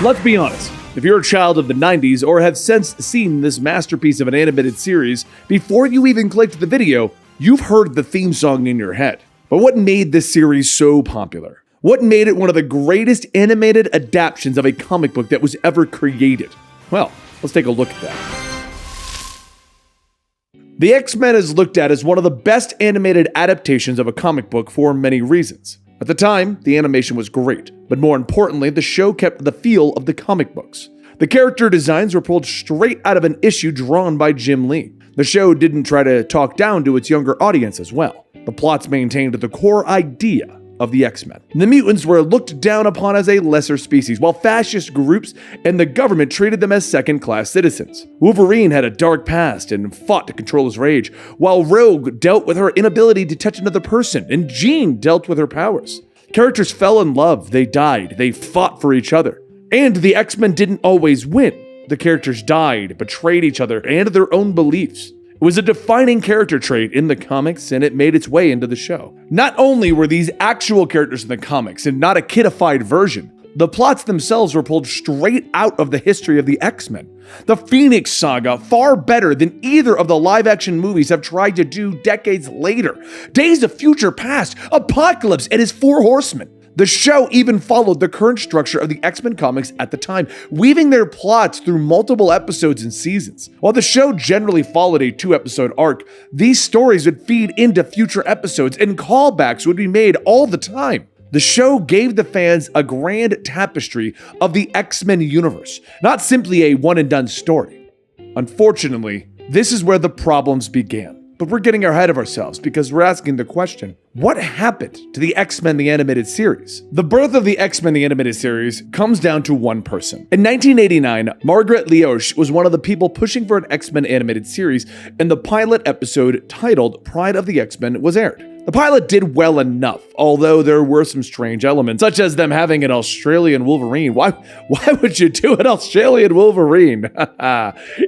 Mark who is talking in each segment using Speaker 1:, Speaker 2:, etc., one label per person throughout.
Speaker 1: Let's be honest, if you're a child of the 90s or have since seen this masterpiece of an animated series, before you even clicked the video, you've heard the theme song in your head. But what made this series so popular? What made it one of the greatest animated adaptations of a comic book that was ever created? Well, let's take a look at that. The X-Men is looked at as one of the best animated adaptations of a comic book for many reasons. At the time, the animation was great, but more importantly, the show kept the feel of the comic books. The character designs were pulled straight out of an issue drawn by Jim Lee. The show didn't try to talk down to its younger audience as well. The plots maintained the core idea of the X-Men. The mutants were looked down upon as a lesser species, while fascist groups and the government treated them as second-class citizens. Wolverine had a dark past and fought to control his rage, while Rogue dealt with her inability to touch another person, and Jean dealt with her powers. Characters fell in love, they died, they fought for each other. And the X-Men didn't always win. The characters died, betrayed each other, and their own beliefs. It was a defining character trait in the comics, and it made its way into the show. Not only were these actual characters in the comics and not a kidified version, the plots themselves were pulled straight out of the history of the X-Men. The Phoenix Saga, far better than either of the live-action movies have tried to do decades later. Days of Future Past, Apocalypse, and his Four Horsemen. The show even followed the current structure of the X-Men comics at the time, weaving their plots through multiple episodes and seasons. While the show generally followed a 2-episode arc, these stories would feed into future episodes and callbacks would be made all the time. The show gave the fans a grand tapestry of the X-Men universe, not simply a one-and-done story. Unfortunately, this is where the problems began. But we're getting ahead of ourselves because we're asking the question, what happened to the X-Men the Animated Series? The birth of the X-Men the Animated Series comes down to one person. In 1989, Margaret Leosh was one of the people pushing for an X-Men animated series, and the pilot episode titled Pride of the X-Men was aired. The pilot did well enough, although there were some strange elements, such as them having an Australian Wolverine. Why would you do an Australian Wolverine?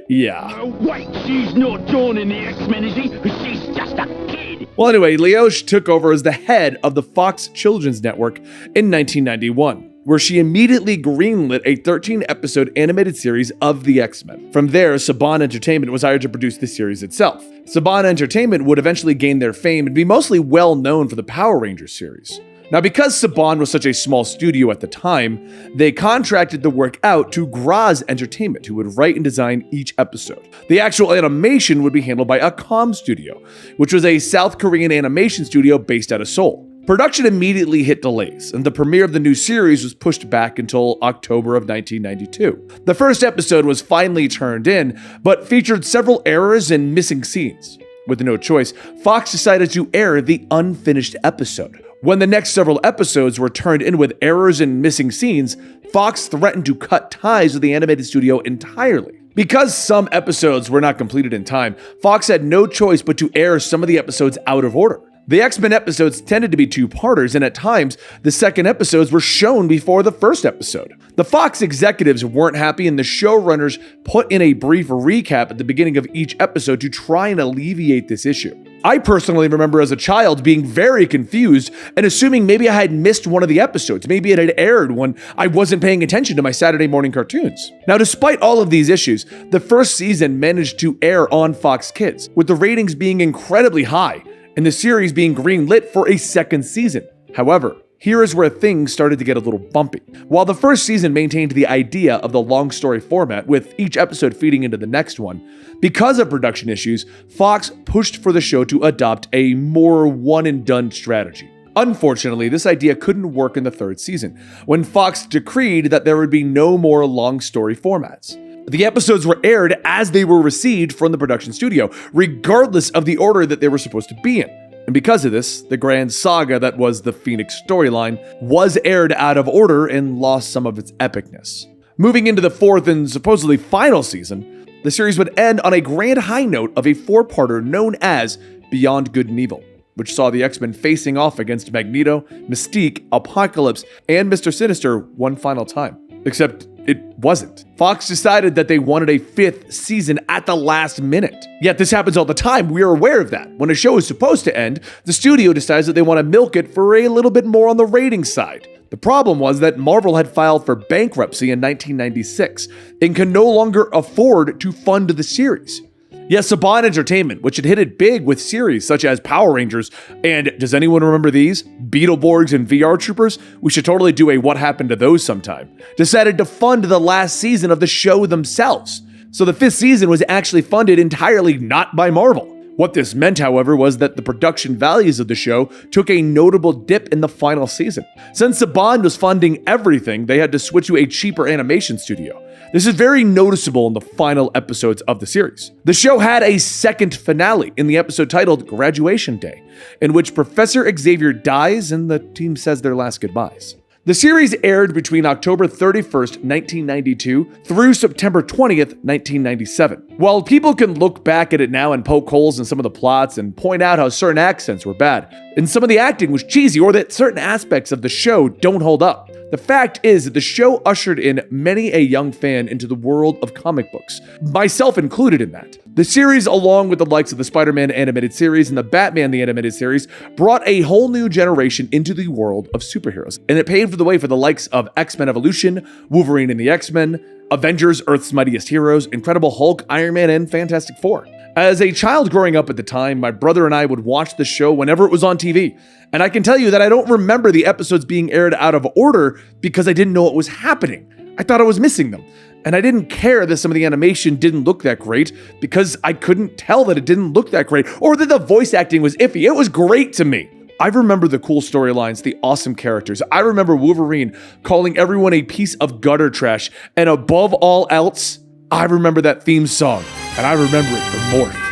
Speaker 1: Yeah.
Speaker 2: Wait, she's not joining the X-Men, is she? She's just a kid.
Speaker 1: Well, anyway, Leosh took over as the head of the Fox Children's Network in 1991. Where she immediately greenlit a 13-episode animated series of the X-Men. From there, Saban Entertainment was hired to produce the series itself. Saban Entertainment would eventually gain their fame and be mostly well known for the Power Rangers series. Now, because Saban was such a small studio at the time, they contracted the work out to Graz Entertainment, who would write and design each episode. The actual animation would be handled by Acom Studio, which was a South Korean animation studio based out of Seoul. Production immediately hit delays, and the premiere of the new series was pushed back until October of 1992. The first episode was finally turned in, but featured several errors and missing scenes. With no choice, Fox decided to air the unfinished episode. When the next several episodes were turned in with errors and missing scenes, Fox threatened to cut ties with the animated studio entirely. Because some episodes were not completed in time, Fox had no choice but to air some of the episodes out of order. The X-Men episodes tended to be two-parters, and at times, the second episodes were shown before the first episode. The Fox executives weren't happy, and the showrunners put in a brief recap at the beginning of each episode to try and alleviate this issue. I personally remember as a child being very confused and assuming maybe I had missed one of the episodes. Maybe it had aired when I wasn't paying attention to my Saturday morning cartoons. Now, despite all of these issues, the first season managed to air on Fox Kids, with the ratings being incredibly high, and the series being greenlit for a second season. However, here is where things started to get a little bumpy. While the first season maintained the idea of the long story format, with each episode feeding into the next one, because of production issues, Fox pushed for the show to adopt a more one-and-done strategy. Unfortunately, this idea couldn't work in the third season, when Fox decreed that there would be no more long story formats. The episodes were aired as they were received from the production studio, regardless of the order that they were supposed to be in. And because of this, the grand saga that was the Phoenix storyline was aired out of order and lost some of its epicness. Moving into the fourth and supposedly final season, the series would end on a grand high note of a 4-parter known as Beyond Good and Evil, which saw the X-Men facing off against Magneto, Mystique, Apocalypse, and Mr. Sinister one final time. Except it wasn't. Fox decided that they wanted a 5th season at the last minute. Yet this happens all the time, we are aware of that. When a show is supposed to end, the studio decides that they want to milk it for a little bit more on the rating side. The problem was that Marvel had filed for bankruptcy in 1996 and could no longer afford to fund the series. Yes, Saban Entertainment, which had hit it big with series such as Power Rangers and, does anyone remember these? Beetleborgs and VR Troopers? We should totally do a What Happened to Those sometime. Decided to fund the last season of the show themselves. So the 5th season was actually funded entirely not by Marvel. What this meant, however, was that the production values of the show took a notable dip in the final season. Since Saban was funding everything, they had to switch to a cheaper animation studio. This is very noticeable in the final episodes of the series. The show had a second finale in the episode titled Graduation Day, in which Professor Xavier dies and the team says their last goodbyes. The series aired between October 31st, 1992 through September 20th, 1997. While people can look back at it now and poke holes in some of the plots and point out how certain accents were bad, and some of the acting was cheesy, or that certain aspects of the show don't hold up, the fact is that the show ushered in many a young fan into the world of comic books, myself included in that. The series, along with the likes of the Spider-Man animated series and the Batman the animated series, brought a whole new generation into the world of superheroes, and it paved the way for the likes of X-Men Evolution, Wolverine and the X-Men, Avengers, Earth's Mightiest Heroes, Incredible Hulk, Iron Man, and Fantastic Four. As a child growing up at the time, my brother and I would watch the show whenever it was on TV. And I can tell you that I don't remember the episodes being aired out of order because I didn't know what was happening. I thought I was missing them. And I didn't care that some of the animation didn't look that great because I couldn't tell that it didn't look that great or that the voice acting was iffy. It was great to me. I remember the cool storylines, the awesome characters. I remember Wolverine calling everyone a piece of gutter trash. And above all else, I remember that theme song. And I remember it for Morph.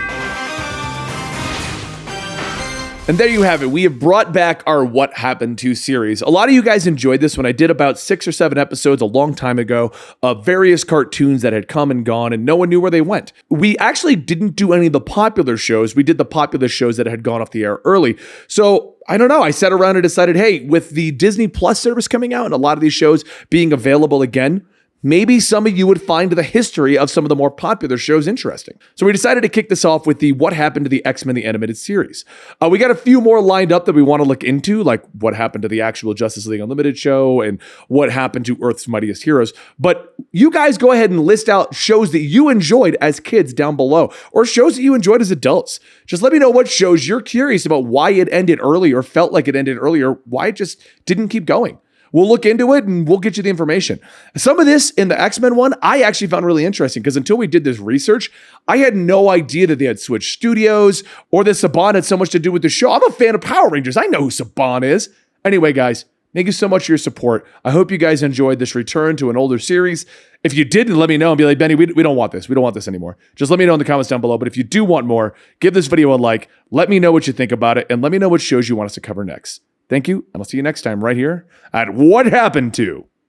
Speaker 1: And there you have it. We have brought back our What Happened To series. A lot of you guys enjoyed this when I did about 6 or 7 episodes a long time ago of various cartoons that had come and gone and no one knew where they went. We actually didn't do any of the popular shows. We did the popular shows that had gone off the air early. So I don't know. I sat around and decided, hey, with the Disney Plus service coming out and a lot of these shows being available again, maybe some of you would find the history of some of the more popular shows interesting. So we decided to kick this off with the What Happened to the X-Men, the animated series. We got a few more lined up that we want to look into, like what happened to the actual Justice League Unlimited show and what happened to Earth's Mightiest Heroes. But you guys go ahead and list out shows that you enjoyed as kids down below, or shows that you enjoyed as adults. Just let me know what shows you're curious about, why it ended early or felt like it ended early, or why it just didn't keep going. We'll look into it and we'll get you the information. Some of this in the X-Men one, I actually found really interesting because until we did this research, I had no idea that they had switched studios or that Saban had so much to do with the show. I'm a fan of Power Rangers. I know who Saban is. Anyway, guys, thank you so much for your support. I hope you guys enjoyed this return to an older series. If you didn't, let me know and be like, Benny, we don't want this. We don't want this anymore. Just let me know in the comments down below. But if you do want more, give this video a like. Let me know what you think about it and let me know what shows you want us to cover next. Thank you, and I'll see you next time right here at What Happened To.